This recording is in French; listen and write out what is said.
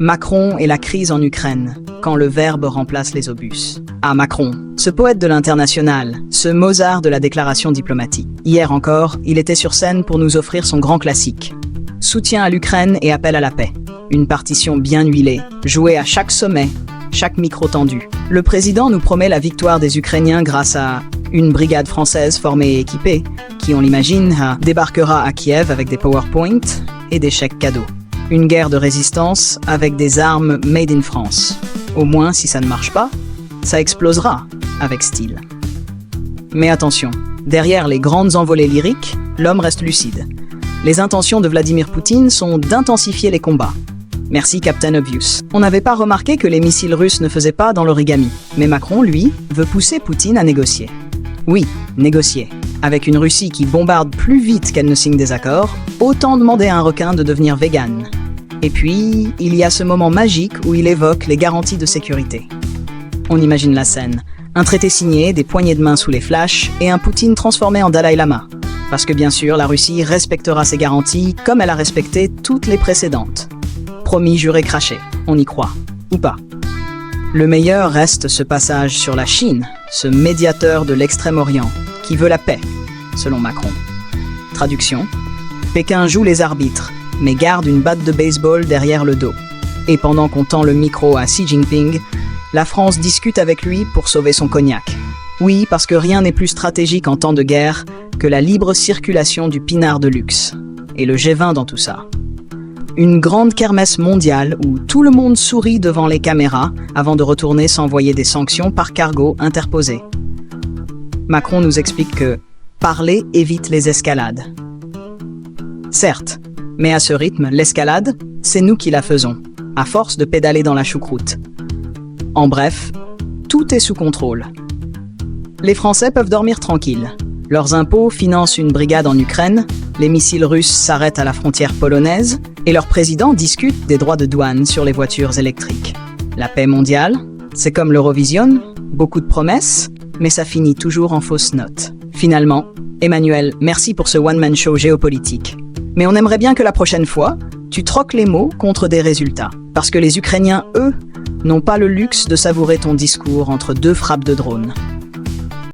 Macron et la crise en Ukraine, quand le verbe remplace les obus. Ah, Macron, ce poète de l'international, ce Mozart de la déclaration diplomatique. Hier encore, il était sur scène pour nous offrir son grand classique. Soutien à l'Ukraine et appel à la paix. Une partition bien huilée, jouée à chaque sommet, chaque micro tendu. Le président nous promet la victoire des Ukrainiens grâce à une brigade française formée et équipée, qui, on l'imagine, débarquera à Kiev avec des PowerPoint et des chèques cadeaux. Une guerre de résistance avec des armes made in France. Au moins, si ça ne marche pas, ça explosera avec style. Mais attention, derrière les grandes envolées lyriques, l'homme reste lucide. Les intentions de Vladimir Poutine sont d'intensifier les combats. Merci Captain Obvious. On n'avait pas remarqué que les missiles russes ne faisaient pas dans l'origami. Mais Macron, lui, veut pousser Poutine à négocier. Oui, négocier. Avec une Russie qui bombarde plus vite qu'elle ne signe des accords, autant demander à un requin de devenir vegan. Et puis, il y a ce moment magique où il évoque les garanties de sécurité. On imagine la scène. Un traité signé, des poignées de main sous les flashs et un Poutine transformé en Dalai Lama. Parce que bien sûr, la Russie respectera ses garanties comme elle a respecté toutes les précédentes. Promis, juré, craché. On y croit. Ou pas. Le meilleur reste ce passage sur la Chine, ce médiateur de l'Extrême-Orient, qui veut la paix, selon Macron. Traduction. Pékin joue les arbitres, mais garde une batte de baseball derrière le dos. Et pendant qu'on tend le micro à Xi Jinping, la France discute avec lui pour sauver son cognac. Oui, parce que rien n'est plus stratégique en temps de guerre que la libre circulation du pinard de luxe. Et le G20 dans tout ça. Une grande kermesse mondiale où tout le monde sourit devant les caméras avant de retourner s'envoyer des sanctions par cargo interposé. Macron nous explique que parler évite les escalades. Certes, mais à ce rythme, l'escalade, c'est nous qui la faisons, à force de pédaler dans la choucroute. En bref, tout est sous contrôle. Les Français peuvent dormir tranquilles. Leurs impôts financent une brigade en Ukraine, les missiles russes s'arrêtent à la frontière polonaise et leur président discute des droits de douane sur les voitures électriques. La paix mondiale, c'est comme l'Eurovision, beaucoup de promesses, mais ça finit toujours en fausse note. Finalement, Emmanuel, merci pour ce one-man show géopolitique. Mais on aimerait bien que la prochaine fois, tu troques les mots contre des résultats. Parce que les Ukrainiens, eux, n'ont pas le luxe de savourer ton discours entre deux frappes de drone.